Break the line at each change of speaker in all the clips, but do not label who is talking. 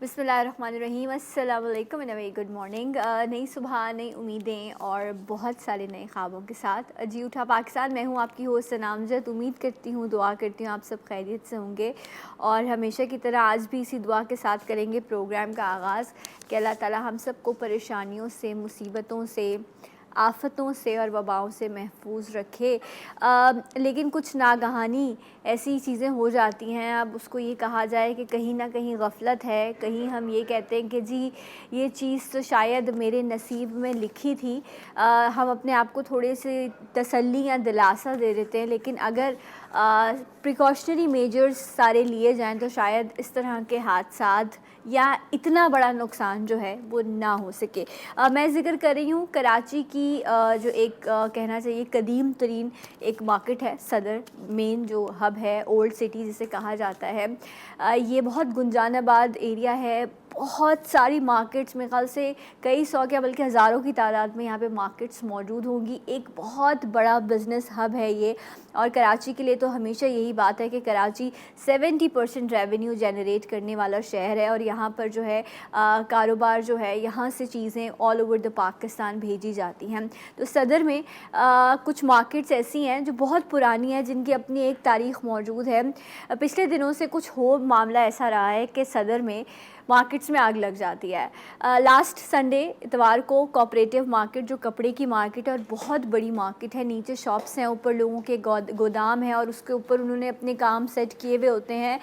बिस्मिल्लाहिर्रहमानिर्रहीम, अस्सलाम वालेकुम एंड वेरी गुड मॉर्निंग। नई सुबह, नई उम्मीदें और बहुत सारे नए ख्वाबों के साथ जी उठा पाकिस्तान। मैं हूँ आपकी होस्ट नामजद। उम्मीद करती हूँ, दुआ करती हूँ आप सब खैरियत से होंगे और हमेशा की तरह आज भी इसी दुआ के साथ करेंगे प्रोग्राम का आगाज़ कि अल्लाह ताला हम सबको परेशानियों से, मुसीबतों से, आफ़तों से और वबाओं से महफूज रखे। लेकिन कुछ नागहानी ऐसी चीज़ें हो जाती हैं, अब उसको ये कहा जाए कि कहीं ना कहीं गफलत है, कहीं हम ये कहते हैं कि जी ये चीज़ तो शायद मेरे नसीब में लिखी थी। हम अपने आप को थोड़े से तसल्ली या दिलासा दे देते हैं, लेकिन अगर प्रिकॉशनरी मेजर्स सारे लिए जाएं तो शायद इस तरह के हादसात या इतना बड़ा नुकसान जो है वो ना हो सके। मैं ज़िक्र कर रही हूँ कराची की, जो एक कहना चाहिए कदीम तरीन एक मार्केट है, सदर मेन जो हब है, ओल्ड सिटी जिसे कहा जाता है। ये बहुत गुंजानाबाद एरिया है, बहुत सारी मार्केट्स, मेरे ख्याल से कई सौ क्या बल्कि हज़ारों की तादाद में यहाँ पे मार्केट्स मौजूद होंगी। एक बहुत बड़ा बिज़नेस हब है ये, और कराची के लिए तो हमेशा यही बात है कि कराची 70% रेवेन्यू जनरेट करने वाला शहर है, और यहाँ पर जो है कारोबार जो है, यहाँ से चीज़ें ऑल ओवर द पाकिस्तान भेजी जाती हैं। तो सदर में कुछ मार्केट्स ऐसी हैं जो बहुत पुरानी हैं, जिनकी अपनी एक तारीख़ मौजूद है। पिछले दिनों से कुछ हो मामला ऐसा रहा है कि सदर में मार्केट्स में आग लग जाती है। लास्ट संडे इतवार को कोऑपरेटिव मार्केट, जो कपड़े की मार्केट है और बहुत बड़ी मार्केट है, नीचे शॉप्स हैं, ऊपर लोगों के गोदाम है और उसके ऊपर उन्होंने अपने काम सेट किए हुए होते हैं।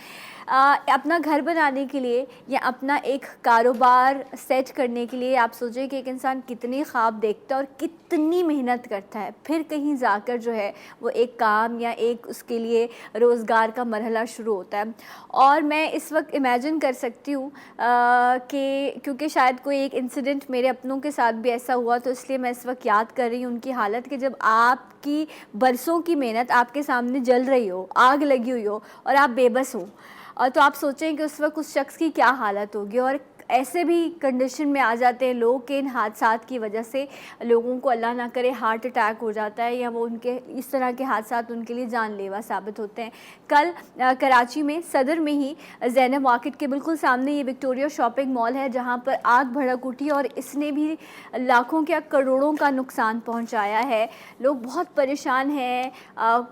अपना घर बनाने के लिए या अपना एक कारोबार सेट करने के लिए आप सोचें कि एक इंसान कितने ख्वाब देखता है और कितनी मेहनत करता है, फिर कहीं जाकर जो है वो एक काम या एक उसके लिए रोज़गार का मरहला शुरू होता है। और मैं इस वक्त इमेजिन कर सकती हूँ कि क्योंकि शायद कोई एक इंसिडेंट मेरे अपनों के साथ भी ऐसा हुआ, तो इसलिए मैं इस वक्त याद कर रही हूँ उनकी हालत कि जब आपकी बरसों की मेहनत आपके सामने जल रही हो, आग लगी हुई हो और आप बेबस हो, और तो आप सोचें कि उस वक्त उस शख्स की क्या हालत होगी। और ऐसे भी कंडीशन में आ जाते हैं लोग कि इन हादसात की वजह से लोगों को अल्लाह ना करे हार्ट अटैक हो जाता है, या वो उनके इस तरह के हादसात उनके लिए जानलेवा साबित होते हैं। कल कराची में सदर में ही ज़ैनब मार्केट के बिल्कुल सामने ये विक्टोरिया शॉपिंग मॉल है, जहाँ पर आग भड़क उठी और इसने भी लाखों क्या करोड़ों का नुकसान पहुँचाया है। लोग बहुत परेशान हैं,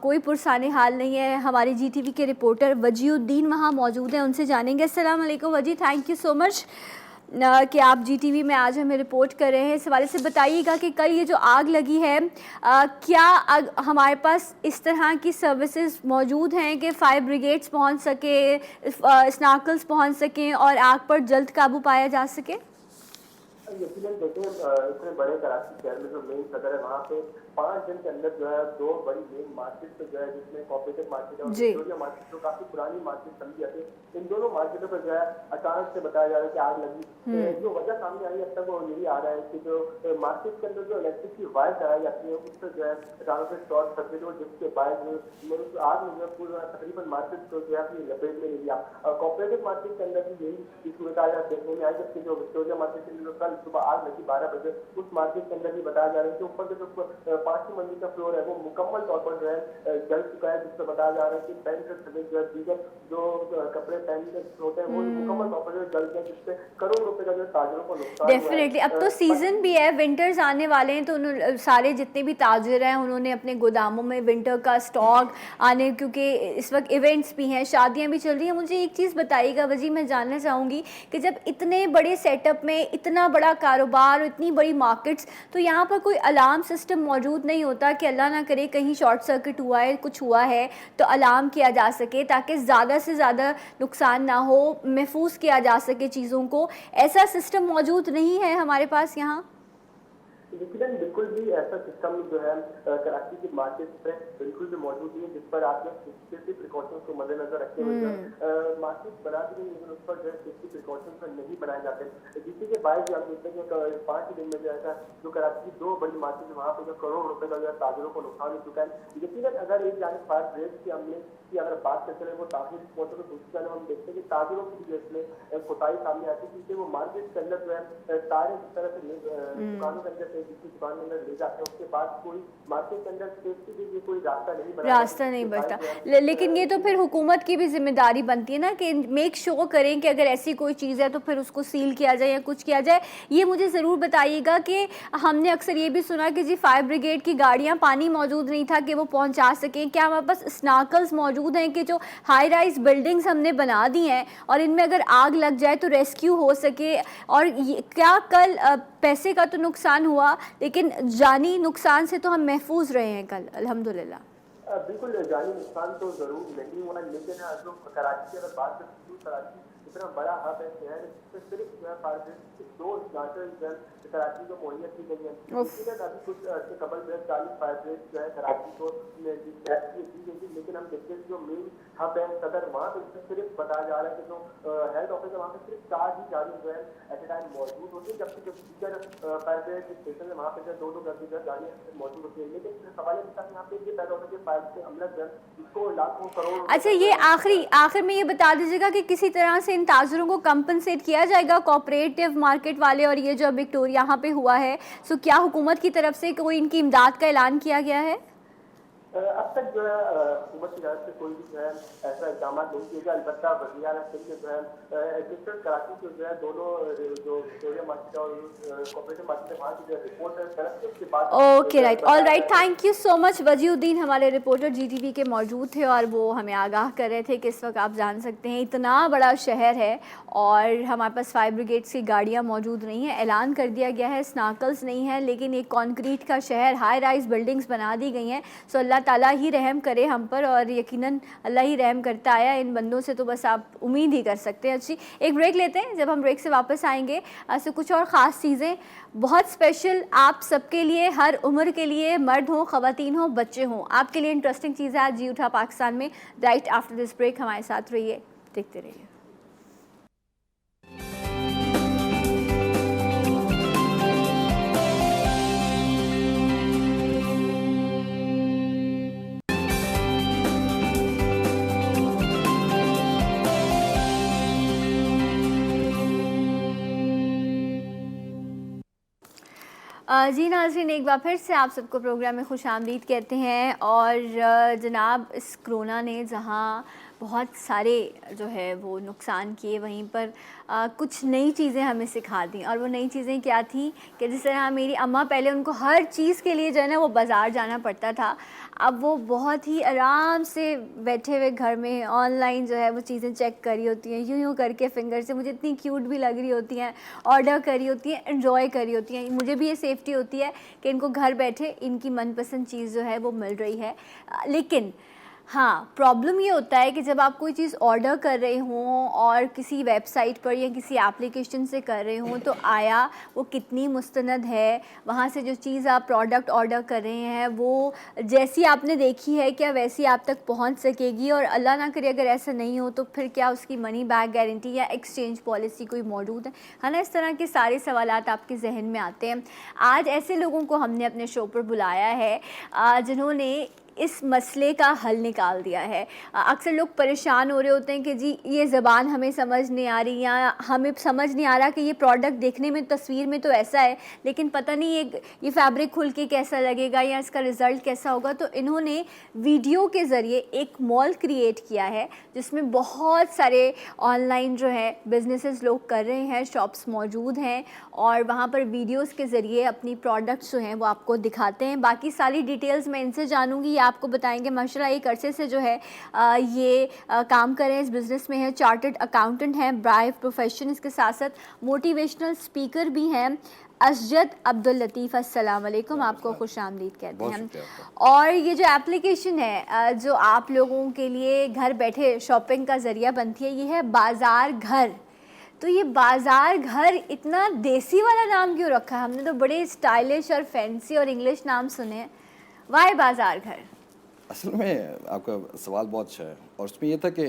कोई पुरसाने हाल नहीं है। हमारे GTV के रिपोर्टर वजीउद्दीन वहाँ मौजूद हैं, उनसे जानेंगे। अस्सलाम वालेकुम वजी, थैंक यू सो मच कि आप GTV में आज हमें रिपोर्ट कर रहे हैं। इस हवाले से बताइएगा कि कल ये जो आग लगी है, क्या हमारे पास इस तरह की सर्विसेज मौजूद हैं कि फायर ब्रिगेड्स पहुंच सके, स्नार्कल्स पहुंच सकें और आग पर जल्द काबू पाया जा सके?
यकीनन देखें, इतने बड़े कराची शहर में जो मेन सदर है, वहाँ पे 5 दिन के अंदर जो है 2 बड़ी मेन मार्केट तो जो है, जिसमें कोऑपरेटिव मार्केट है और विक्टोरिया मार्केट जो काफी पुरानी मार्केट समझी जाती है, इन दोनों मार्केटों पर जो है अचानक से बताया जा रहा है कि आग लगी। जो वजह सामने आई अब तक वो यही आ रहा है कि जो मार्केट के अंदर जो इलेक्ट्रिक की वायर चलाई जाती है, उससे जो है अचानक से शॉर्ट सर्किट हो, जिसके बाद आग में पूरा तकरीबन मार्केट को जो है अपनी लपेट में ले लिया। कोऑपरेटिव मार्केट के अंदर भी यही सूरत देखने में आई, जबकि जो विक्टोरिया मार्केट के अंदर कल सुबह आग लगी 12 बजे, उस मार्केट के अंदर भी बताया जा रहा है कि ऊपर के जो 5वीं मंजिल का फ्लोर है वो मुकम्मल तौर पर जो है जल चुका है, जिससे बताया जा रहा है कि पैंट समेत जो है दीगर जो कपड़े पहनने होते हैं वो मुकम्मल तौर पर जल गए, जिससे करोड़ रुपए का जो ताजरों को नुकसान हुआ है।
डेफिनेटली अब तो सीज़न भी है, विंटर्स आने वाले हैं, तो उन्होंने सारे जितने भी ताजिर हैं उन्होंने अपने गोदामों में विंटर का स्टॉक आने, क्योंकि इस वक्त इवेंट्स भी हैं, शादियां भी चल रही हैं। मुझे एक चीज़ बताइएगा वजी, मैं जानना चाहूँगी कि जब इतने बड़े सेटअप में इतना बड़ा कारोबार, इतनी बड़ी मार्केट्स, तो यहाँ पर कोई अलार्म सिस्टम मौजूद नहीं होता कि अल्लाह ना करे कहीं शॉर्ट सर्किट हुआ है, कुछ हुआ है तो अलार्म किया जा सके ताकि ज़्यादा से ज़्यादा नुकसान ना हो, महफूज किया जा सके चीज़ों को? ऐसा सिस्टम मौजूद नहीं है हमारे पास यहाँ।
लेकिन बिल्कुल भी ऐसा सिस्टम जो है कराची की मार्केट पे बिल्कुल भी मौजूद नहीं है, जिस पर आप सेफ्टी प्रिकॉशंस को मद्देनजर रखते हुए मार्केट बना दी गई, लेकिन उस पर जो है सेफ्टी प्रिकॉशंस नहीं बनाए जाते, जिससे कि बाइक आप देखते हैं कि 5 दिन में जो ऐसा जो कराची की 2 बड़ी मार्केट है, वहाँ पे जो करोड़ रुपए का जो है ताजरों को नुकसान हो चुका है। लेकिन अगर एक जाने फायर ब्रिगेड की हमने की अगर बात बात करते हैं वो ताजिर स्पॉटों में घुस जाने, हम देखते हैं कि ताजिरों की भी इसमें कोताही सामने आती है, क्योंकि वो मार्केट के अंदर जो है तारे जिस तरह से दुकानों के अंदर से जिसकी दुकान के अंदर ले जाते हैं, उसके बाद कोई मार्केट के अंदर सेफ्टी के लिए कोई रास्ता नहीं बना,
रास्ता नहीं बचता। लेकिन ये तो फिर हुकूमत की भी जिम्मेदारी बनती है ना कि मेक श्योर करें कि अगर ऐसी कोई चीज़ है तो फिर उसको सील किया जाए या कुछ किया जाए। ये मुझे ज़रूर बताइएगा कि हमने अक्सर ये भी सुना कि जी फायर ब्रिगेड की गाड़ियाँ, पानी मौजूद नहीं था कि वो पहुँचा सकें। क्या हमारे पास स्नाकल्स मौजूद हैं कि जो हाई राइज बिल्डिंग्स हमने बना दी हैं और इनमें अगर आग लग जाए तो रेस्क्यू हो सके? और क्या कल पैसे का तो नुकसान हुआ लेकिन जानी नुकसान से तो हम महफूज रहे हैं कल अल्हम्दुलिल्लाह।
बिल्कुल जानी नुकसान तो जरूर नहीं हुआ, लेकिन जो कराची की अगर बात करें तो कराची इतना बड़ा हब है शहर, जिसमें सिर्फ जो है फायर ब्रिगेड 2 स्नाटर जो है कराची को मुहैया की गई है। अभी कुछ अर्से कबल जो है 40 फायर ब्रिगेड जो है कराची को दी गई थी, लेकिन हम देखते हैं जो मेन हब है सदर, वहाँ पे सिर्फ बताया जा रहा है कि जो हेड ऑफिस है वहाँ पे सिर्फ 4 ही गाड़ी जो है एट ए टाइम मौजूद होती है, जबकि जो दीगर फायर ब्रिगेड स्टेशन है वहाँ पे जो 2-2 करके जो गाड़ियाँ मौजूद होती है। लेकिन सवाल ये था कि यहाँ पे ये हेड ऑफिस फायर के अमला जो है इसको लाखों करोड़।
अच्छा, ये आखिर में ये बता दीजिएगा कि किसी तरह से इन ताजरों को कंपनसेट किया जाएगा कोऑपरेटिव मार्केट वाले और ये जो विक्टोरिया यहाँ पे हुआ है, सो क्या हुकूमत की तरफ से कोई इनकी इमदाद का ऐलान किया गया है?
अब तक जो है हुकूमत की तरफ से कोई भी जो है ऐसा इकदाम नहीं किए गए। अलबत्ता वज़ीर आला सिंध ने जो है एडमिनिस्ट्रेटर कराची के जो है दोनों जो विक्टोरिया मार्केट और कोऑपरेटिव मार्केट है वहाँ की जो रिपोर्ट है उसके बाद।
Okay right, all right, thank you so much. Wajiuddin हमारे रिपोर्टर GTV के मौजूद थे और वो हमें आगाह कर रहे थे कि इस वक्त आप जान सकते हैं इतना बड़ा शहर है और हमारे पास फायर ब्रिगेड्स की गाड़ियाँ मौजूद नहीं हैं। ऐलान कर दिया गया है, स्नाकल्स नहीं है, लेकिन एक कंक्रीट का शहर, हाई राइज बिल्डिंग्स बना दी गई हैं। सो अल्लाह ताला ही रहम करे हम पर और यकीनन अल्लाह ही रहम करता आया इन बंदों से, तो बस आप उम्मीद ही कर सकते हैं। अच्छी एक ब्रेक लेते हैं, जब हम ब्रेक से वापस आएंगे ऐसे कुछ और ख़ास चीज़ें बहुत स्पेशल आप सबके लिए, हर उम्र के लिए, मर्द हो, ख़वातीन हो, बच्चे हों, आपके लिए इंटरेस्टिंग चीज़ है आज जी उठा पाकिस्तान में। राइट आफ्टर दिस ब्रेक हमारे साथ रहिए, देखते रहिए। जी नाज़रीन, एक बार फिर से आप सबको प्रोग्राम में खुशामदीद कहते हैं। और जनाब इस कोरोना ने जहां बहुत सारे जो है वो नुकसान किए, वहीं पर कुछ नई चीज़ें हमें सिखा दी। और वो नई चीज़ें क्या थी कि जिस तरह मेरी अम्मा, पहले उनको हर चीज़ के लिए जो है ना वो बाज़ार जाना पड़ता था, अब वो बहुत ही आराम से बैठे हुए घर में ऑनलाइन जो है वो चीज़ें चेक करी होती हैं, यूँ करके फिंगर से, मुझे इतनी क्यूट भी लग रही होती हैं, ऑर्डर करी होती हैं, एंजॉय करी होती हैं। मुझे भी ये सेफ्टी होती है कि इनको घर बैठे इनकी मनपसंद चीज़ जो है वो मिल रही है। लेकिन हाँ, प्रॉब्लम ये होता है कि जब आप कोई चीज़ ऑर्डर कर रहे हों और किसी वेबसाइट पर या किसी एप्लीकेशन से कर रहे हों, तो आया वो कितनी मुस्तनद है, वहाँ से जो चीज़ आप प्रोडक्ट ऑर्डर कर रहे हैं वो जैसी आपने देखी है क्या वैसी आप तक पहुँच सकेगी? और अल्लाह ना करे अगर ऐसा नहीं हो तो फिर क्या उसकी मनी बैक गारंटी या एक्सचेंज पॉलिसी कोई मौजूद है ना? इस तरह के सारे सवालात आपके जहन में आते हैं। आज ऐसे लोगों को हमने अपने शो पर बुलाया है जिन्होंने इस मसले का हल निकाल दिया है। अक्सर लोग परेशान हो रहे होते हैं कि जी ये ज़बान हमें समझ नहीं आ रही, या हमें समझ नहीं आ रहा कि ये प्रोडक्ट देखने में, तस्वीर में तो ऐसा है, लेकिन पता नहीं ये फैब्रिक खुल के कैसा लगेगा या इसका रिज़ल्ट कैसा होगा। तो इन्होंने वीडियो के ज़रिए एक मॉल क्रिएट किया है जिसमें बहुत सारे ऑनलाइन जो है बिजनेसेस लोग कर रहे हैं, शॉप्स मौजूद हैं और वहाँ पर वीडियोज़ के ज़रिए अपनी प्रोडक्ट्स जो हैं वो आपको दिखाते हैं। बाकी सारी डिटेल्स मैं इनसे जानूँगी, आपको बताएंगे। माशाल्लाह एक अरसे से जो है ये काम कर रहे हैं, इस बिज़नेस में है, चार्टर्ड अकाउंटेंट हैं, ब्राइव प्रोफेशन, इसके साथ साथ मोटिवेशनल स्पीकर भी हैं। असजद अब्दुल लतीफ़, अस्सलाम वालेकुम, आपको खुशामदीद कहते हैं। और ये जो एप्लीकेशन है जो आप लोगों के लिए घर बैठे शॉपिंग का ज़रिया बनती है, ये है बाज़ार घर। तो ये बाज़ार घर इतना देसी वाला नाम क्यों रखा है? हमने तो बड़े स्टाइलिश और फैंसी और इंग्लिश नाम सुने हैं, वाई बाज़ार घर?
असल में आपका सवाल बहुत अच्छा है और उसमें ये था कि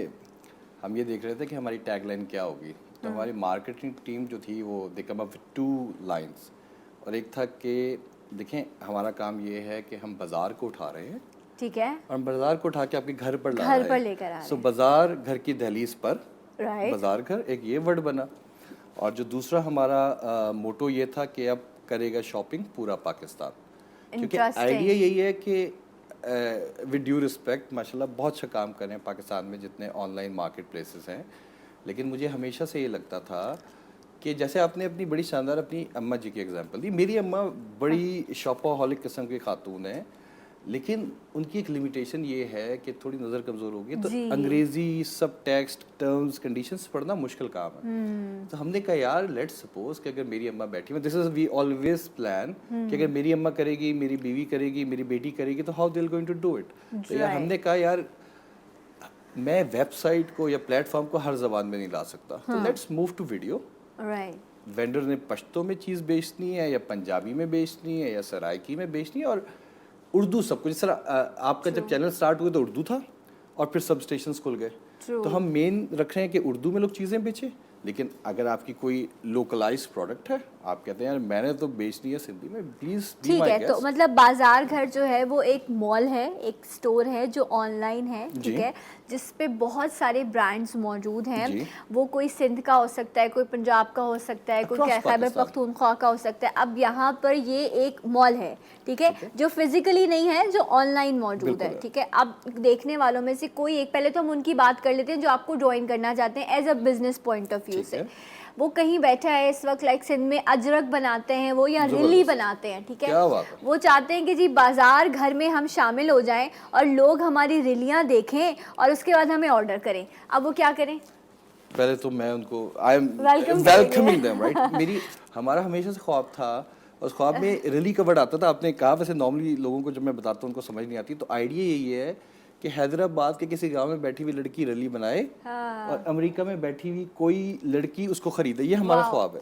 हम ये देख रहे थे कि हमारी टैगलाइन क्या होगी। तो हमारी मार्केटिंग टीम जो थी वो दे कम अप विद 2 लाइंस, और एक था कि देखें हमारा काम ये है कि हम बाज़ार को उठा रहे हैं
ठीक है,
और बाजार को उठा के आपके घर पर ला
घर
रहा
पर
है।
लेकर आ रहे
सो
हैं।
बाजार घर की दहलीज पर,
राइट,
बाजार घर एक ये वर्ड बना। और जो दूसरा हमारा मोटो ये था कि अब करेगा शॉपिंग पूरा पाकिस्तान, क्योंकि आइडिया यही है कि विद ड्यू रिस्पेक्ट माशाल्लाह बहुत अच्छा काम कर रहे हैं पाकिस्तान में जितने ऑनलाइन मार्केट प्लेसेस हैं, लेकिन मुझे हमेशा से ये लगता था कि जैसे आपने अपनी बड़ी शानदार अपनी अम्मा जी की एग्जांपल दी, मेरी अम्मा बड़ी शॉपaholic किस्म की खातून है, लेकिन उनकी एक लिमिटेशन ये है कि थोड़ी नज़र कमज़ोर होगी, तो
जी।
अंग्रेज़ी सब टेक्स्ट टर्म्स कंडीशंस पढ़ना मुश्किल काम है। तो हमने कहा यार लेट्स सपोज कि अगर मेरी अम्मा बैठी हुई, this is we always plan कि अगर मेरी अम्मा करेगी, मेरी बीवी करेगी, मेरी बेटी करेगी, तो how they are going to do it. तो यार हमने कहा यार मैं वेबसाइट को या प्लेटफॉर्म को हर जबान में नहीं ला सकता, तो let's move to video.
Right,
vendor ने पश्तो में चीज़ बेचनी है या पंजाबी में बेचनी है या सराइकी में बेचनी है, और उर्दू सब कुछ। सर आपका जब चैनल स्टार्ट हुआ तो उर्दू था और फिर सब स्टेशंस खुल गए, तो हम मेन रख रहे हैं कि उर्दू में लोग चीज़ें बेचें। लेकिन अगर आपकी कोई लोकलाइज प्रोडक्ट है, आप कहते हैं यार मैंने तो बेचनी है सिंधी में, प्लीज
ठीक है। तो मतलब बाजार घर जो है वो एक मॉल है, एक स्टोर है जो ऑनलाइन है, ठीक है, जिस पे बहुत सारे ब्रांड्स मौजूद हैं। वो कोई सिंध का हो सकता है, कोई पंजाब का हो सकता है, कोई खैबर पख्तूनख्वा का हो सकता है। अब यहाँ पर ये एक मॉल है, ठीक है, जो फिजिकली नहीं है, जो ऑनलाइन मौजूद है, ठीक है। अब देखने वालों में से कोई एक, पहले तो हम उनकी बात कर लेते हैं जो आपको ज्वाइन करना चाहते हैं as a business point of view से। वो कहीं बैठा है इस वक्त, लाइक सिंध में अजरक बनाते हैं वो, या रिली बनाते हैं, ठीक है, वो चाहते हैं कि जी बाजार घर में हम शामिल हो जाएं और लोग हमारी रिलियां देखें और उसके बाद हमें ऑर्डर करें। अब वो क्या करें?
पहले तो मैं उनको I am welcoming them, right. मेरी हमारा हमेशा से ख्वाब था, उस ख्वाब में रिली का वर्ड आता था। आपने कहा वैसे नॉर्मली लोगों को जब मैं बताता हूँ उनको समझ नहीं आती, तो आइडिया यही है कि हैदराबाद के किसी गांव में बैठी हुई लड़की रली बनाए और अमेरिका में बैठी हुई कोई लड़की उसको खरीदे, ये हमारा ख्वाब है।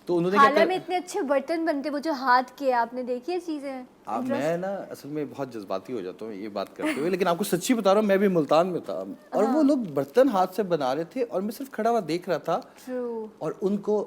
तो उन्होंने
हाल में इतने अच्छे बर्तन बनते, वो जो हाथ के आपने देखी है चीजें।
मैं ना असल में बहुत जज्बाती हो जाता हूँ ये बात करते हुए, लेकिन आपको सच्ची बता रहा हूँ, मैं भी मुल्तान में था और वो लोग बर्तन हाथ से बना रहे थे और मैं सिर्फ खड़ा हुआ देख रहा था, और उनको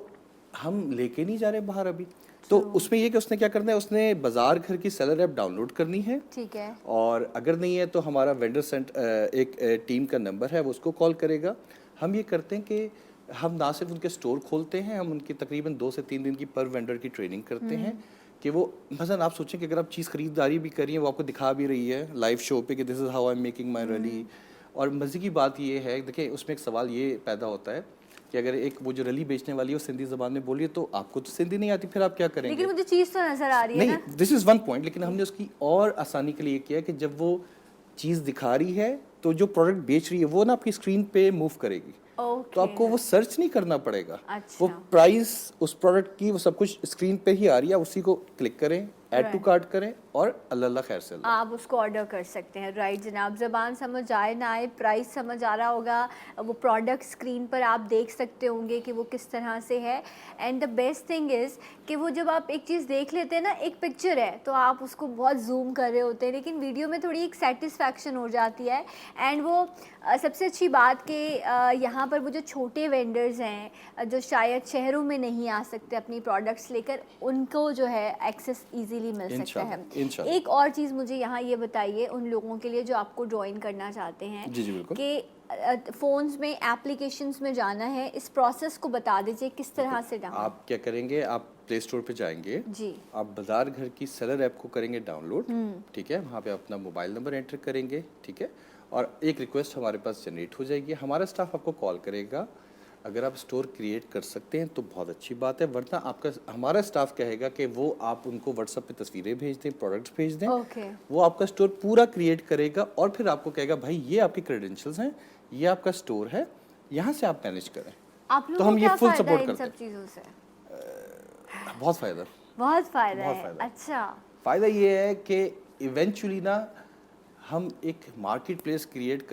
हम लेके नहीं जा रहे बाहर अभी। तो उसमें ये कि उसने क्या करना है, उसने बाजार घर की सेलर ऐप डाउनलोड करनी है,
ठीक है,
और अगर नहीं है तो हमारा वेंडर एक टीम का नंबर है, वो उसको कॉल करेगा। हम ये करते हैं कि हम ना सिर्फ उनके स्टोर खोलते हैं, हम उनकी तकरीबन 2 से 3 दिन की पर वेंडर की ट्रेनिंग करते हैं कि वो मसलन आप सोचें कि अगर आप चीज़ खरीदारी भी कर रही है, वो आपको दिखा भी रही है लाइव शो पे कि this is how I am making my रली। और मज़े की बात ये है, देखिए उसमें एक सवाल ये पैदा होता है कि अगर एक वो जो रली बेचने वाली है वो सिंधी ज़बान में बोलिए तो आपको तो सिंधी नहीं आती, फिर आप क्या करेंगे?
लेकिन मुझे चीज़ तो नज़र आ रही है ना।
This is one point. लेकिन हमने उसकी और आसानी के लिए किया कि जब वो चीज़ दिखा रही है तो जो प्रोडक्ट बेच रही है वो ना आपकी स्क्रीन पे मूव करेगी, तो आपको वो सर्च नहीं करना पड़ेगा। वो प्राइस उस प्रोडक्ट की वो सब कुछ स्क्रीन पे ही आ रही है, उसी को क्लिक करें, ऐड टू कार्ट करें और अल्लाह खैर से
आप उसको ऑर्डर कर सकते हैं। राइट जनाब, ज़बान समझ आए ना आए, प्राइस समझ आ रहा होगा, वो प्रोडक्ट स्क्रीन पर आप देख सकते होंगे कि वो किस तरह से है। And the best thing is कि वो जब आप एक चीज़ देख लेते हैं ना, एक पिक्चर है तो आप उसको बहुत जूम कर रहे होते हैं, लेकिन वीडियो में थोड़ी एक सेटिस्फैक्शन हो जाती है। एंड वो सबसे अच्छी बात कि यहाँ पर वो जो छोटे वेंडर्स हैं जो शायद शहरों में नहीं आ सकते अपनी प्रोडक्ट्स लेकर, उनको जो है एक्सेस इजीली मिल सकता है। एक और चीज़ मुझे यहाँ ये बताइए उन लोगों के लिए जो आपको ज्वाइन करना चाहते हैं कि फ़ोन्स में एप्लीकेशंस में जाना है, इस प्रोसेस को बता दीजिए किस तरह से डाउनलोड।
आप क्या करेंगे, आप प्ले स्टोर पे जाएंगे
जी,
आप बाजार घर की सेलर ऐप को करेंगे डाउनलोड, ठीक है, वहाँ पे अपना मोबाइल नंबर एंटर करेंगे, ठीक है, और एक रिक्वेस्ट हमारे पास जनरेट हो जाएगी, हमारा स्टाफ आपको कॉल करेगा। अगर आप स्टोर क्रिएट कर सकते हैं तो बहुत अच्छी बात है, वरना आपका हमारा स्टाफ कहेगा कि वो आप उनको व्हाट्सएप पे तस्वीरें भेज दें, प्रोडक्ट्स भेज दें, वो आपका स्टोर पूरा क्रिएट करेगा और फिर आपको कहेगा भाई ये आपके क्रेडेंशियल्स हैं, ये आपका स्टोर है, यहाँ से आप मैनेज करें।
आप
तो हम ये फुल सपोर्ट करते हैं।
सब चीज़ों से
बहुत फ़ायदा,
बहुत फ़ायदा है। अच्छा,
फ़ायदा ये है कि इवेंचुअली ना हम एक मार्केट प्लेस क्रिएट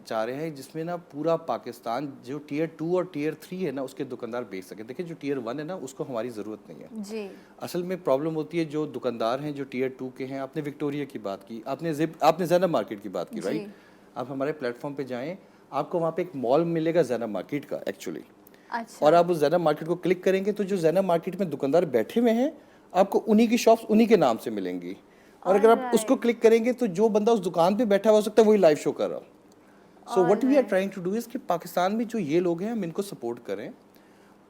चाह रहे हैं जिसमें ना पूरा पाकिस्तान जो टियर 2 और टियर 3 है ना उसके दुकानदार बेच सके। देखिए जो टियर 1 है ना उसको हमारी ज़रूरत नहीं है
जी।
असल में प्रॉब्लम होती है जो दुकानदार हैं जो टियर 2 के हैं। आपने विक्टोरिया की बात की, आपने ज़ैनब मार्केट की बात की, राइट। आप हमारे प्लेटफॉर्म पे जाएँ, आपको वहाँ पे एक मॉल मिलेगा ज़ैनब मार्केट का एक्चुअली।
अच्छा।
और आप उस ज़ैनब मार्केट को क्लिक करेंगे तो जो ज़ैनब मार्केट में दुकानदार बैठे हुए हैं आपको उन्हीं की शॉप्स उन्हीं के नाम से मिलेंगी। और अगर आप उसको क्लिक करेंगे तो जो बंदा उस दुकान पे बैठा हुआ हो सकता है वही लाइव शो कर रहा हो। So what we are trying to do is कि पाकिस्तान में जो ये लोग हैं हम इनको सपोर्ट करें।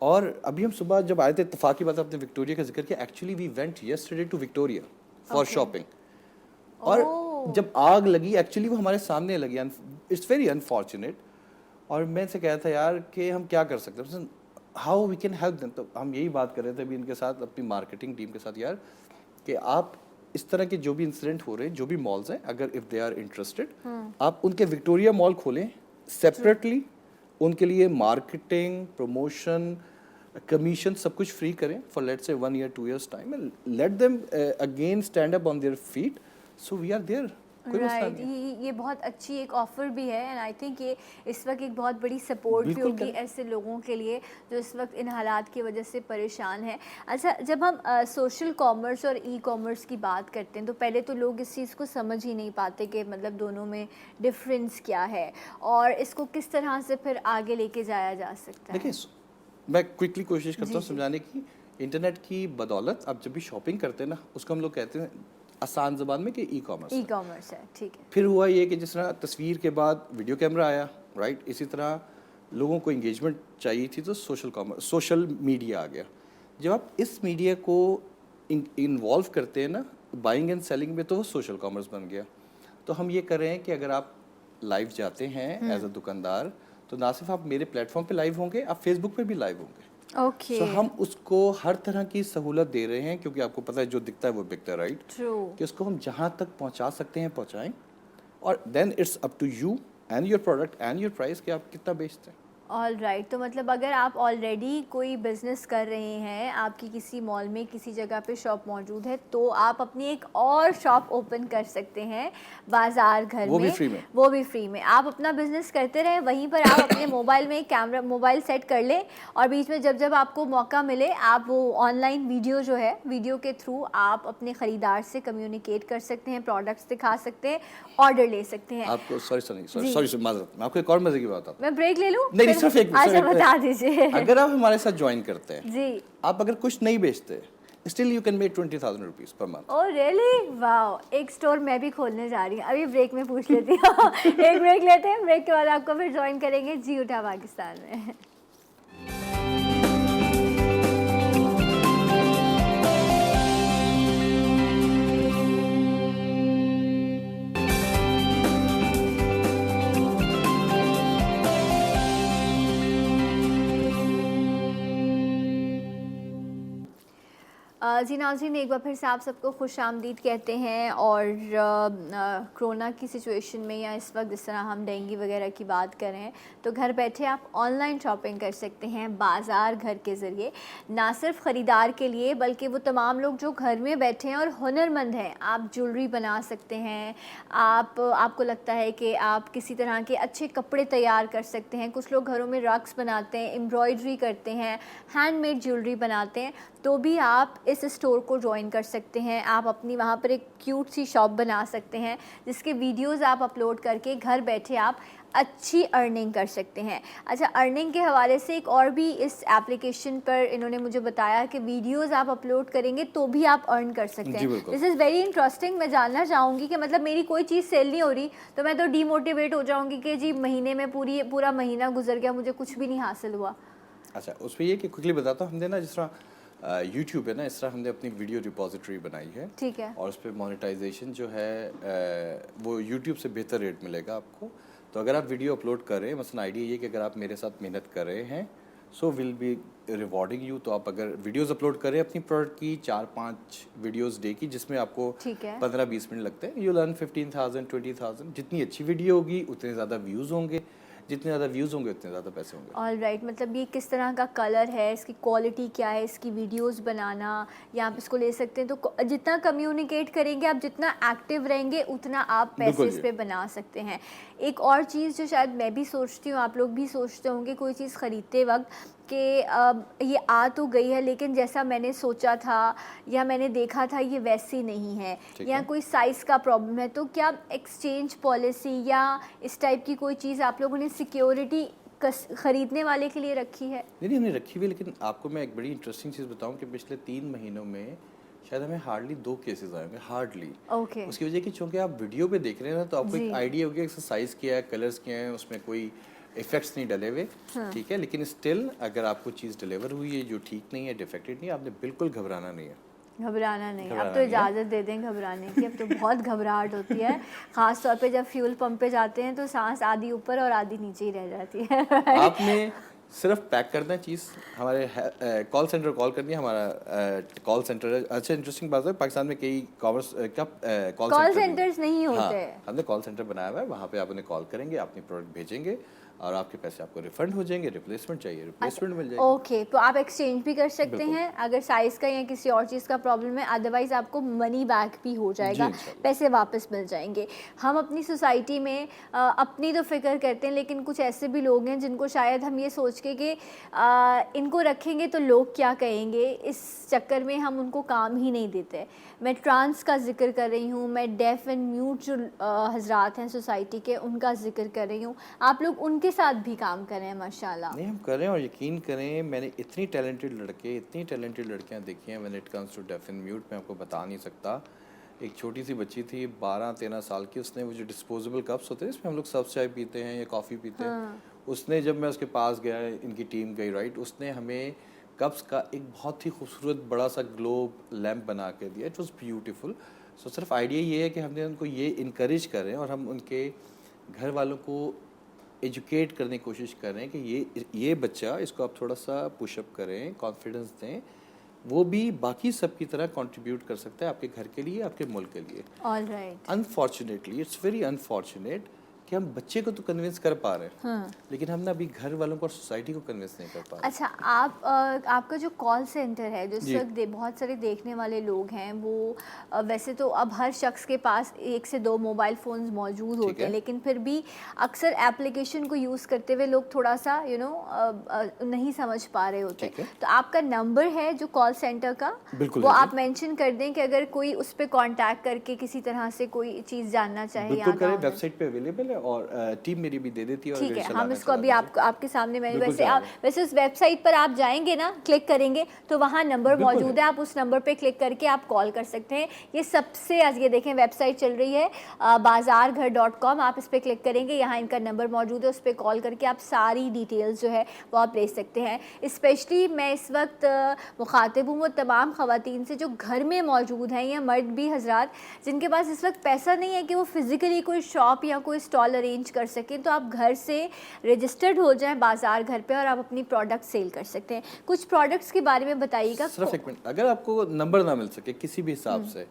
और अभी हम सुबह जब आए थे, इत्तेफाक की बात आपने विक्टोरिया का जिक्र किया, actually we went yesterday to Victoria for shopping. और जब आग लगी एक्चुअली वो हमारे सामने लगी, इट्स वेरी अनफॉर्चुनेट। और मैं से कहा था यार कि हम क्या कर सकते हैं, how we can help them. तो हम यही बात कर रहे थे अभी इनके साथ, अपनी मार्केटिंग टीम के साथ, यार कि आप इस तरह के जो भी इंसिडेंट हो रहे हैं, जो भी मॉल्स हैं, अगर इफ़ दे आर इंटरेस्टेड, आप उनके विक्टोरिया मॉल खोलें सेपरेटली, उनके लिए मार्केटिंग, प्रमोशन, कमीशन सब कुछ फ्री करें for let's say 1 year 2 years time, and let them again stand up on their feet. So we are there, कोई मसला नहीं है।
ये बहुत अच्छी एक ऑफर भी है एंड आई थिंक ये इस वक्त एक बहुत बड़ी सपोर्ट भी होगी ऐसे लोगों के लिए जो इस वक्त इन हालात की वजह से परेशान है। अच्छा, जब हम सोशल कॉमर्स और ई कॉमर्स की बात करते हैं तो पहले तो लोग इस चीज़ को समझ ही नहीं पाते कि मतलब दोनों में डिफरेंस क्या है और इसको किस तरह से फिर आगे लेके जाया जा सकता है।
देखिए, मैं क्विकली कोशिश करता हूँ समझाने की। इंटरनेट की बदौलत आप जब भी शॉपिंग करते हैं ना, उसको हम लोग कहते हैं आसान ज़बान में कि ई कॉमर्स
है, ठीक है।
फिर हुआ ये कि जिस तरह तस्वीर के बाद वीडियो कैमरा आया, राइट, इसी तरह लोगों को इंगेजमेंट चाहिए थी तो सोशल मीडिया आ गया। जब आप इस मीडिया को इन्वॉल्व करते हैं ना बाइंग एंड सेलिंग में, तो वो सोशल कॉमर्स बन गया। तो हम ये कर रहे हैं कि अगर आप लाइव जाते हैं एज अ दुकानदार, तो ना सिर्फ आप मेरे प्लेटफॉर्म पे लाइव होंगे, आप फेसबुक पे भी लाइव होंगे।
ओके।
सो हम उसको हर तरह की सहूलत दे रहे हैं, क्योंकि आपको पता है जो दिखता है वो बिकता है, राइट। कि उसको हम जहाँ तक पहुँचा सकते हैं पहुँचाएं, और then it's up to you and your product and your price कि आप कितना बेचते हैं।
ऑल राइट, तो मतलब अगर आप ऑलरेडी कोई बिज़नेस कर रहे हैं, आपकी किसी मॉल में किसी जगह पे शॉप मौजूद है, तो आप अपनी एक और शॉप ओपन कर सकते हैं बाज़ार घर में, वो भी फ्री में। आप अपना बिज़नेस करते रहें, वहीं पर आप अपने मोबाइल में कैमरा मोबाइल सेट कर लें और बीच में जब जब आपको मौका मिले आप वो ऑनलाइन वीडियो जो है, वीडियो के थ्रू आप अपने ख़रीदार से कम्युनिकेट कर सकते हैं, प्रोडक्ट्स दिखा सकते हैं, ऑर्डर ले सकते हैं।
आपको सॉरी माजरत, मैं आपको एक और मजे की बात बताता हूँ।
मैं ब्रेक ले लूँ?
सिर्फ एक,
अच्छा बता दीजिए।
अगर आप हमारे साथ ज्वाइन करते हैं
जी,
आप अगर कुछ नहीं बेचते, still you can make 20,000 rupees per month.
Oh really, wow. एक स्टोर मैं भी खोलने जा रही हूँ, अभी ब्रेक में पूछ लेती हूँ। एक ब्रेक लेते हैं, ब्रेक के बाद आपको फिर ज्वाइन करेंगे जी उठा पाकिस्तान में। जी नाज़रीन, एक बार फिर से आप सबको खुश आमदीद कहते हैं। और कोरोना की सिचुएशन में या इस वक्त जिस तरह हम डेंगू वगैरह की बात करें, तो घर बैठे आप ऑनलाइन शॉपिंग कर सकते हैं बाज़ार घर के ज़रिए। ना सिर्फ ख़रीदार के लिए बल्कि वो तमाम लोग जो घर में बैठे हैं और हुनरमंद हैं। आप ज्वेलरी बना सकते हैं, आपको लगता है कि आप किसी तरह के अच्छे कपड़े तैयार कर सकते हैं। कुछ लोग घरों में रक्स बनाते हैं, एम्ब्रॉयडरी करते हैं, हैंडमेड ज्वेलरी बनाते हैं, तो भी आप इस स्टोर को ज्वाइन कर सकते हैं। आप अपनी वहाँ पर एक क्यूट सी शॉप बना सकते हैं जिसके वीडियोस आप अपलोड करके घर बैठे आप अच्छी अर्निंग कर सकते हैं। अच्छा, अर्निंग के हवाले से एक और भी इस एप्लीकेशन पर इन्होंने मुझे बताया कि वीडियोस आप अपलोड करेंगे तो भी आप अर्न कर सकते हैं। This is very interesting. मैं जानना चाहूँगी कि मतलब मेरी कोई चीज़ सेल नहीं हो रही तो मैं तो डीमोटिवेट हो जाऊँगी कि जी महीने में पूरा महीना गुजर गया, मुझे कुछ भी नहीं हासिल हुआ।
अच्छा, उसमें ये कि क्विकली बताता हूँ, हमने ना जिस तरह यूट्यूब है ना, इस तरह हमने अपनी वीडियो रिपोजिटरी बनाई है,
ठीक है,
और उस पर मोनेटाइजेशन जो है वो यूट्यूब से बेहतर रेट मिलेगा आपको। तो अगर आप वीडियो अपलोड करें, मसलन आइडिया ये कि अगर आप मेरे साथ मेहनत कर रहे हैं, so will be rewarding you. तो आप अगर वीडियोस अपलोड करें अपनी प्रोडक्ट की 4-5 वीडियोस डे की, जिसमें आपको 15-20 मिनट लगते हैं, यू लर्न 15,000 20,000। जितनी अच्छी वीडियो होगी उतने ज़्यादा व्यूज़ होंगे, जितने ज़्यादा व्यूज़ होंगे उतने ज़्यादा पैसे होंगे।
ऑल राइट, मतलब ये किस तरह का कलर है, इसकी क्वालिटी क्या है, इसकी वीडियोस बनाना, या आप इसको ले सकते हैं। तो जितना कम्युनिकेट करेंगे आप, जितना एक्टिव रहेंगे, उतना आप पैसे इस पे बना सकते हैं। एक और चीज़ जो शायद मैं भी सोचती हूँ, आप लोग भी सोचते होंगे कोई चीज़ ख़रीदते वक्त कि ये आ तो गई है लेकिन जैसा मैंने सोचा था या मैंने देखा था ये वैसी नहीं है, या कोई साइज़ का प्रॉब्लम है, तो क्या एक्सचेंज पॉलिसी या इस टाइप की कोई चीज़ आप लोगों ने सिक्योरिटी ख़रीदने वाले के लिए रखी है?
नहीं, हमने रखी हुई, लेकिन आपको मैं एक बड़ी इंटरेस्टिंग चीज़ बताऊं कि पिछले 3 महीनों में शायद हमें हार्डली 2 केसेस आए होंगे, हार्डली।
ओके।
उसकी वजह कि चूंकि आप वीडियो पे देख रहे हैं ना, तो आपको
जी।
एक आइडिया होगी एक्सरसाइज किया है, कलर्स किए हैं, उसमें कोई इफेक्ट्स नहीं डले हुए, ठीक है। लेकिन स्टिल अगर आपको चीज़ डिलीवर हुई है जो ठीक नहीं है, डिफेक्टेड नहीं है, आपने बिल्कुल घबराना नहीं है।
घबराना नहीं, अब
घबराना
तो
नहीं है।
इजाज़त दे दें घबराने की, अब तो बहुत घबराहट होती है। ख़ास तौर पे जब फ्यूल पंप पे जाते हैं तो सांस आधी ऊपर और आधी नीचे ही रह जाती है।
आपने सिर्फ पैक करना है चीज़, हमारे कॉल सेंटर कॉल करनी है, हमारा कॉल सेंटर है। अच्छा, इंटरेस्टिंग बात है, पाकिस्तान में कई कॉमर्स का
कॉल सेंटर्स नहीं
हाँ,
होते।
हमने कॉल सेंटर बनाया हुआ है, वहाँ पे आप उन्हें कॉल करेंगे, अपनी प्रोडक्ट भेजेंगे और आपके पैसे आपको रिफंड हो जाएंगे। रिप्लेसमेंट चाहिए, रिप्लेसमेंट मिल जाएगी।
ओके, तो आप एक्सचेंज भी कर सकते
बिल्कुल।
हैं अगर साइज़ का या किसी और चीज़ का प्रॉब्लम है, अदरवाइज़ आपको मनी बैक भी हो जाएगा,
इंशाल्लाह।
पैसे वापस मिल जाएंगे। हम अपनी सोसाइटी में अपनी तो फ़िक्र करते हैं, लेकिन कुछ ऐसे भी लोग हैं जिनको शायद हम ये सोच के कि इनको रखेंगे तो लोग क्या कहेंगे, इस चक्कर में हम उनको काम ही नहीं देते। मैं ट्रांस का जिक्र कर रही हूँ, मैं डेफ एंड म्यूट जो हजरात हैं सोसाइटी के, उनका जिक्र कर रही हूँ। आप लोग उनके साथ भी काम करें माशाल्लाह।
नहीं, हम कर रहे हैं और यकीन करें, मैंने इतनी टैलेंटेड लड़के, इतनी टैलेंटेड लड़कियां देखी हैं। When it comes to deaf and mute, मैं आपको बता नहीं सकता। एक छोटी सी बच्ची थी 12-13 साल की, उसने वो जो डिस्पोजेबल कप्स होते हैं इसमें हम लोग सब चाय पीते हैं या कॉफ़ी पीते हैं, उसने, जब मैं उसके पास गया, इनकी टीम गई, राइट, उसने हमें कप्स का एक बहुत ही खूबसूरत बड़ा सा ग्लोब लैम्प बना के दिया। It was beautiful. सो सिर्फ आइडिया ये है कि हमने उनको ये इनकरेज करें और हम उनके घर वालों को एजुकेट करने की कोशिश कर रहे हैं कि ये बच्चा, इसको आप थोड़ा सा पुशअप करें, कॉन्फिडेंस दें, वो भी बाकी सब की तरह कंट्रीब्यूट कर सकता है आपके घर के लिए, आपके मुल्क के लिए।
Alright.
Unfortunately, it's very unfortunate कि हम बच्चे को तो कन्विंस कर पा रहे हैं, लेकिन हम ना अभी घर वालों को और सोसाइटी को कन्विंस नहीं कर पा रहे।
अच्छा, आपका जो कॉल सेंटर है, जो इस
जी।
वक्त बहुत सारे देखने वाले लोग हैं, वो वैसे तो अब हर शख्स के पास 1 से 2 मोबाइल फ़ोन्स मौजूद होते हैं, लेकिन फिर भी अक्सर एप्लीकेशन को यूज़ करते हुए लोग थोड़ा सा नहीं समझ पा रहे होते।
ठीक है।
तो आपका नंबर है जो कॉल सेंटर का,
बिल्कुल
वो
है जी।
आप मेंशन कर दें कि अगर कोई उस पर कॉन्टैक्ट करके किसी तरह से कोई चीज़ जानना चाहे या
बिल्कुल करें,
गाँव में।
वेबसाइट पे अवेलेबल है और टीम मेरी भी दे देती है। और
ठीक
अगर
है,
चलाना
हम इसको
चला
अभी
दीजिए।
आपके सामने, मैंने
बिल्कुल
वैसे उस वेबसाइट पर आप जाएंगे ना, क्लिक करेंगे तो वहाँ नंबर
बिल्कुल
मौजूद है, आप उस नंबर पे क्लिक करके आप कॉल कर सकते हैं। ये सबसे, आज ये देखें वेबसाइट चल रही है bazaarghar.com, आप इस पर क्लिक करेंगे, यहाँ इनका नंबर मौजूद है, उस पर कॉल करके आप सारी डिटेल्स जो है वो आप ले सकते हैं। स्पेशली मैं इस वक्त मुखातिब हूँ वो तमाम ख़वातीन से जो घर में मौजूद हैं, या मर्द भी हजरात जिनके पास इस वक्त पैसा नहीं है कि वो फिज़िकली कोई शॉप या कोई स्टॉल अरेंज कर सकें, तो आप घर से रजिस्टर्ड हो जाएं बाज़ार घर पे और आप अपनी प्रोडक्ट सेल कर सकते हैं। कुछ प्रोडक्ट्स के बारे में बताइएगा।
सिर्फ एक मिनट, अगर आपको नंबर ना मिल सके किसी भी हिसाब से,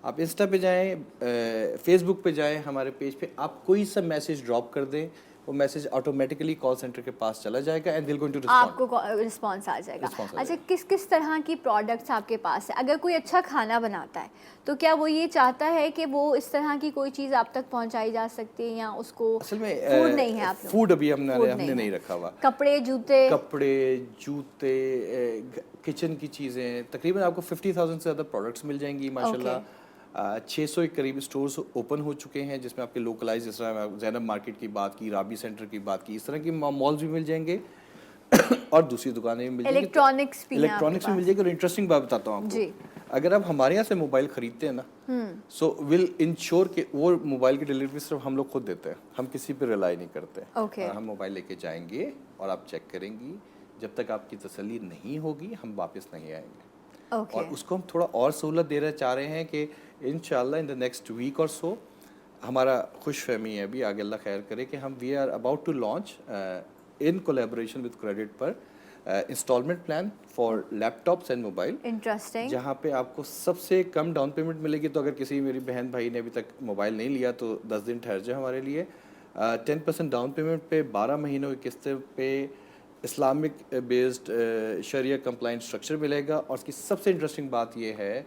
आप इंस्टा पे जाएं, फेसबुक पे जाएं, हमारे पेज पे आप कोई सा मैसेज ड्रॉप कर दें, वो मैसेज ऑटोमेटिकली कॉल सेंटर के पास चला जाएगा एंड दिल गोइंग टू रिस्पॉन्ड,
आपको रिस्पॉन्स आ जाएगा।
Response आ
अच्छा, किस किस तरह की प्रोडक्ट्स आपके पास है? अगर कोई अच्छा खाना बनाता है तो क्या वो ये चाहता है कि वो इस तरह की कोई चीज़ आप तक पहुंचाई जा सकती है, या उसको
असल में
फूड नहीं है? आप लोग
फूड अभी हमने
Food
हमने नहीं
है।
रखा हुआ।
कपड़े, जूते,
जूते, किचन की चीज़ें, तकरीबन आपको 50,000 से ज़्यादा प्रोडक्ट्स मिल जाएंगी माशाल्लाह। 600 के करीब स्टोर्स ओपन हो चुके हैं, जिसमें आपके लोकलाइज, जिस तरह जैनब मार्केट की बात की, राबी सेंटर की बात की, इस तरह की मॉल्स भी मिल जाएंगे और दूसरी दुकानें भी मिल जाएंगी।
इलेक्ट्रॉनिक्स भी
इलेक्ट्रॉनिक्स भी मिल जाएगी। और इंटरेस्टिंग बात बताता हूँ
जी।
आपको, अगर आप हमारे यहाँ से मोबाइल खरीदते हैं ना, सो विल इंश्योर के वो मोबाइल की डिलीवरी सिर्फ हम लोग खुद देते हैं, हम किसी पे रिलाई नहीं करते।
Okay.
हम मोबाइल लेके जाएंगे और आप चेक करेंगी, जब तक आपकी तसल्ली नहीं होगी हम वापस नहीं आएंगे।
Okay.
और उसको हम थोड़ा और सहूलत देना चाह रहे हैं कि इंशाल्लाह इन द नेक्स्ट वीक और सो, हमारा खुशफहमी है अभी, आगे अल्लाह खैर करे, कि हम we are about to launch in collaboration with credit पर instalment plan for laptops and mobile.
Interesting.
जहाँ पे आपको सबसे कम डाउन पेमेंट मिलेगी। तो अगर किसी मेरी बहन भाई ने अभी तक मोबाइल नहीं लिया तो 10 दिन ठहर जाए हमारे लिए। 10% डाउन पेमेंट पे 12 महीनों की किस्त पे Islamic based sharia compliant structure मिलेगा। और उसकी सबसे इंटरेस्टिंग बात ये है,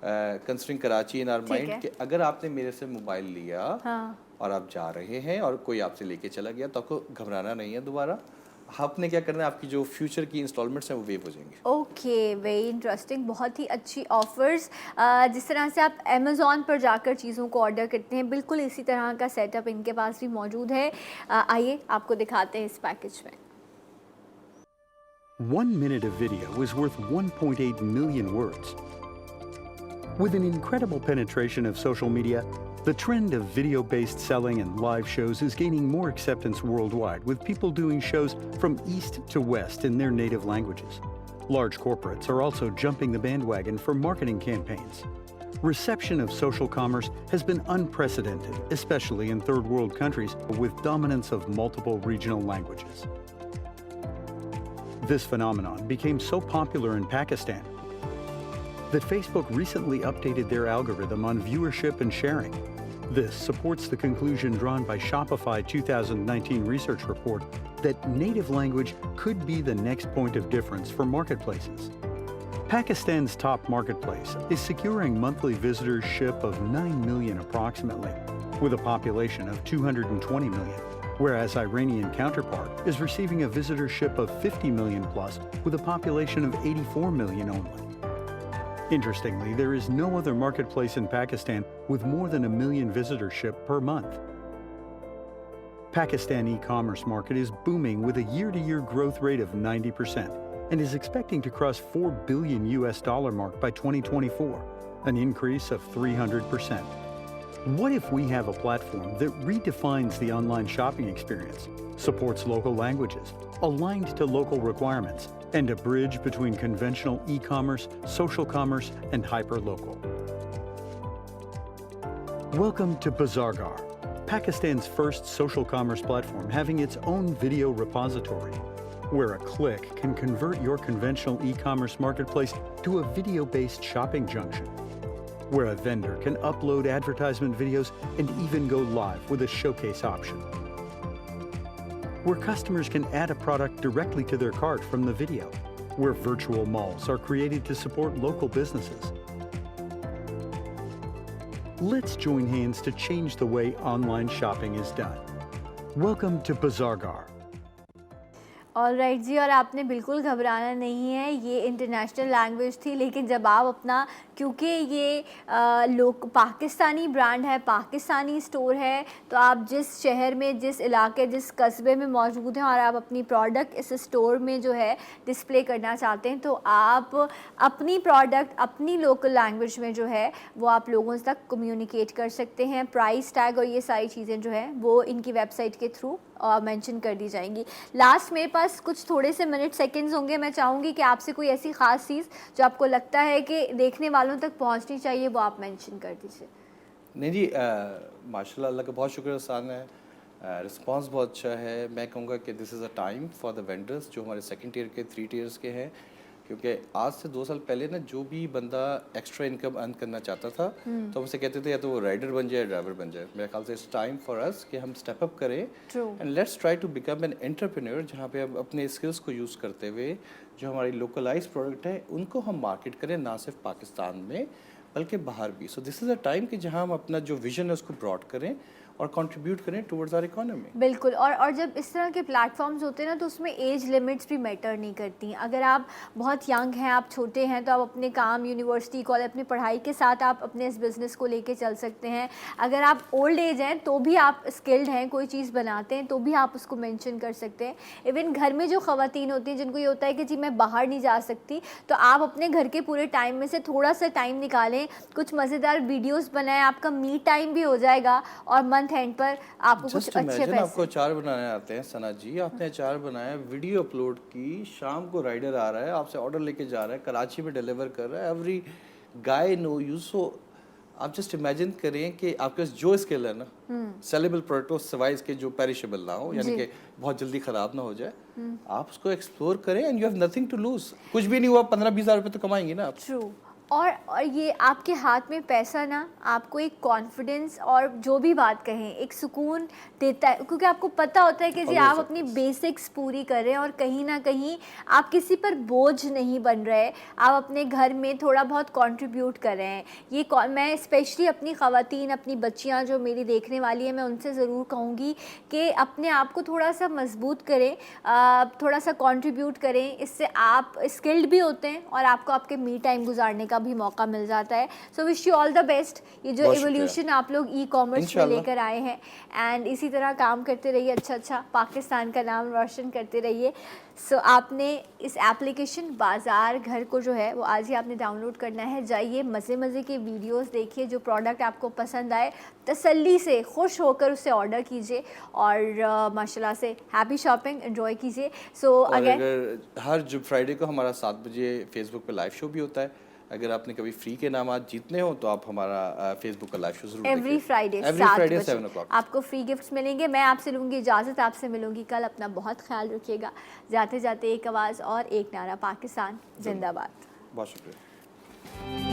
considering Karachi in our mind, कि अगर आपने मेरे से मोबाइल लिया और आप जा रहे हैं और कोई आपसे लेके चला गया, तो आपको घबराना नहीं है दोबारा। आपने क्या करना है, आपकी जो फ्यूचर की इंस्टॉलमेंट्स हैं वो वेव हो जाएंगे।
ओके, वेरी इंटरेस्टिंग, बहुत ही अच्छी ऑफर्स। जिस तरह से आप अमेज़ॉन पर जाकर चीज़ों को ऑर्डर करते हैं, बिल्कुल इसी तरह का सेटअप इनके पास भी मौजूद है। आइए आपको दिखाते हैं इस पैकेज में।
1 minute of video is worth 1.8 million words. With an incredible penetration of social media, the trend of video-based selling and live shows is gaining more acceptance worldwide, with people doing shows from east to west in their native languages. Large corporates are also jumping the bandwagon for marketing campaigns. Reception of social commerce has been unprecedented, especially in third world countries with dominance of multiple regional languages. This phenomenon became so popular in Pakistan that Facebook recently updated their algorithm on viewership and sharing. This supports the conclusion drawn by Shopify 2019 research report that native language could be the next point of difference for marketplaces. Pakistan's top marketplace is securing monthly visitorship of 9 million approximately, with a population of 220 million, whereas Iranian counterpart is receiving a visitorship of 50 million plus with a population of 84 million only. Interestingly, there is no other marketplace in Pakistan with more than 1 million visitorship per month. Pakistan e-commerce market is booming with a year-to-year growth rate of 90% and is expecting to cross $4 billion mark by 2024, an increase of 300%. What if we have a platform that redefines the online shopping experience, supports local languages, aligned to local requirements, and a bridge between conventional e-commerce, social commerce, and hyper-local? Welcome to Bazaargar, Pakistan's first social commerce platform having its own video repository, where a click can convert your conventional e-commerce marketplace to a video-based shopping junction, where a vendor can upload advertisement videos and even go live with a showcase option, where customers can add a product directly to their cart from the video, where virtual malls are created to support local businesses. Let's join hands to change the way online shopping is done. Welcome to Bazaargar.
All right जी, और आपने बिल्कुल घबराना नहीं है, ये international language थी, लेकिन जब आप अपना, क्योंकि ये लोग पाकिस्तानी ब्रांड है, पाकिस्तानी स्टोर है, तो आप जिस शहर में, जिस इलाके, जिस कस्बे में मौजूद हैं और आप अपनी प्रोडक्ट इस स्टोर में जो है डिस्प्ले करना चाहते हैं, तो आप अपनी प्रोडक्ट अपनी लोकल लैंग्वेज में जो है वो आप लोगों तक कम्युनिकेट कर सकते हैं। प्राइस टैग और ये सारी चीज़ें जो है वो इनकी वेबसाइट के थ्रू मेंशन कर दी जाएंगी। लास्ट मेरे पास कुछ थोड़े से मिनट सेकंड्स होंगे, मैं चाहूँगी कि आपसे कोई ऐसी ख़ास चीज़ जो आपको लगता है कि देखने वालों तक पहुँचनी चाहिए वो आप मेंशन कर दीजिए।
नहीं जी, माशाल्लाह, अल्लाह का बहुत शुक्र एहसान है, रिस्पांस बहुत अच्छा है। मैं कहूँगा कि this is a time for the vendors जो हमारे सेकंड टियर के, 3 टियर्स के हैं, क्योंकि आज से 2 साल पहले ना जो भी बंदा एक्स्ट्रा इनकम अर्न करना चाहता था तो हमसे कहते थे या तो वो राइडर बन जाए, ड्राइवर बन जाए। मेरे ख्याल से इट्स टाइम फॉर अस कि हम स्टेप अप करें and let's try to become an entrepreneur, जहाँ पे हम अपने स्किल्स को यूज़ करते हुए जो हमारी लोकलाइज प्रोडक्ट है उनको हम मार्केट करें, ना सिर्फ पाकिस्तान में बल्कि बाहर भी। So this is a time कि जहाँ हम अपना जो विजन है उसको ब्रॉड करें और कंट्रीब्यूट करें टुवर्ड्स आवर इकोनॉमी।
बिल्कुल, और जब इस तरह के प्लेटफॉर्म्स होते हैं ना तो उसमें एज लिमिट्स भी मैटर नहीं करती। अगर आप बहुत यंग हैं, आप छोटे हैं, तो आप अपने काम, यूनिवर्सिटी, कॉलेज, अपनी पढ़ाई के साथ आप अपने इस बिज़नेस को लेके चल सकते हैं। अगर आप ओल्ड एज हैं तो भी आप स्किल्ड हैं, कोई चीज़ बनाते हैं तो भी आप उसको मेंशन कर सकते हैं। इवन घर में जो ख़वातीन होती हैं जिनको ये होता है कि जी मैं बाहर नहीं जा सकती, तो आप अपने घर के पूरे टाइम में से थोड़ा सा टाइम निकालें, कुछ मज़ेदार वीडियोज़ बनाएं, आपका मी टाइम भी हो जाएगा और मंथ एंड पर आपको कुछ अच्छे पैसे।
आपको अचार बनाने आते हैं सना जी, आपने अचार बनाया, वीडियो अपलोड की, शाम को राइडर आ रहा है, आपसे ऑर्डर लेके जा रहा है, कराची में डिलीवर कर रहा है, एवरी गाय नो यू। सो आप जस्ट इमेजिन करें कि आपके पास जो स्किल है ना, सेलेबल प्रोडक्ट हो, सिवाय इसके जो पेरिशेबल ना हो, यानी कि बहुत जल्दी ख़राब ना हो जाए, आप उसको एक्सप्लोर करें and you have nothing to lose. कुछ भी नहीं हुआ, 15-20 हज़ार रुपये तो कमाएंगे ना आप।
ट्रू। और ये आपके हाथ में पैसा ना आपको एक कॉन्फिडेंस और जो भी बात कहें एक सुकून देता है, क्योंकि आपको पता होता है कि जी आप अपनी बेसिक्स पूरी कर रहे हैं और कहीं ना कहीं आप किसी पर बोझ नहीं बन रहे, आप अपने घर में थोड़ा बहुत कंट्रीब्यूट कर रहे हैं। ये मैं स्पेशली अपनी ख़वातीन, अपनी बच्चियां जो मेरी देखने वाली है, मैं उनसे ज़रूर कहूँगी कि अपने आप को थोड़ा सा मजबूत करें, थोड़ा सा कंट्रीब्यूट करें। इससे आप स्किल्ड भी होते हैं और आपको आपके मी टाइम गुजारने का का भी मौका मिल जाता है। So wish you all the best. ये जो
बहुत शुक्रिया।
एवोल्यूशन आप लोग ई कॉमर्स में
इंशाल्लाह।
लेकर आए हैं, एंड इसी तरह काम करते रहिए, अच्छा पाकिस्तान का नाम रोशन करते रहिए। सो आपने इस एप्लीकेशन बाज़ार घर को जो है वो आज ही आपने डाउनलोड करना है। जाइए, मज़े के वीडियोस देखिए, जो प्रोडक्ट आपको पसंद आए तसल्ली से खुश होकर उसे ऑर्डर कीजिए और माशाल्लाह से हैप्पी शॉपिंग एंजॉय कीजिए। सो
और
अगर
अगर हर जो फ्राइडे को हमारा 7 बजे फेसबुक पे लाइव शो भी होता है, अगर आपने कभी फ्री के इनामात जीतने हो तो आप हमारा फेसबुक का लाइव शो जरूर
एवरी फ्राइडे
7 o'clock
आपको फ्री गिफ्ट्स मिलेंगे। मैं आपसे लूँगी इजाज़त, आपसे मिलूंगी कल। अपना बहुत ख्याल रखिएगा। जाते जाते एक आवाज़ और एक नारा, पाकिस्तान जिंदाबाद।
बहुत शुक्रिया।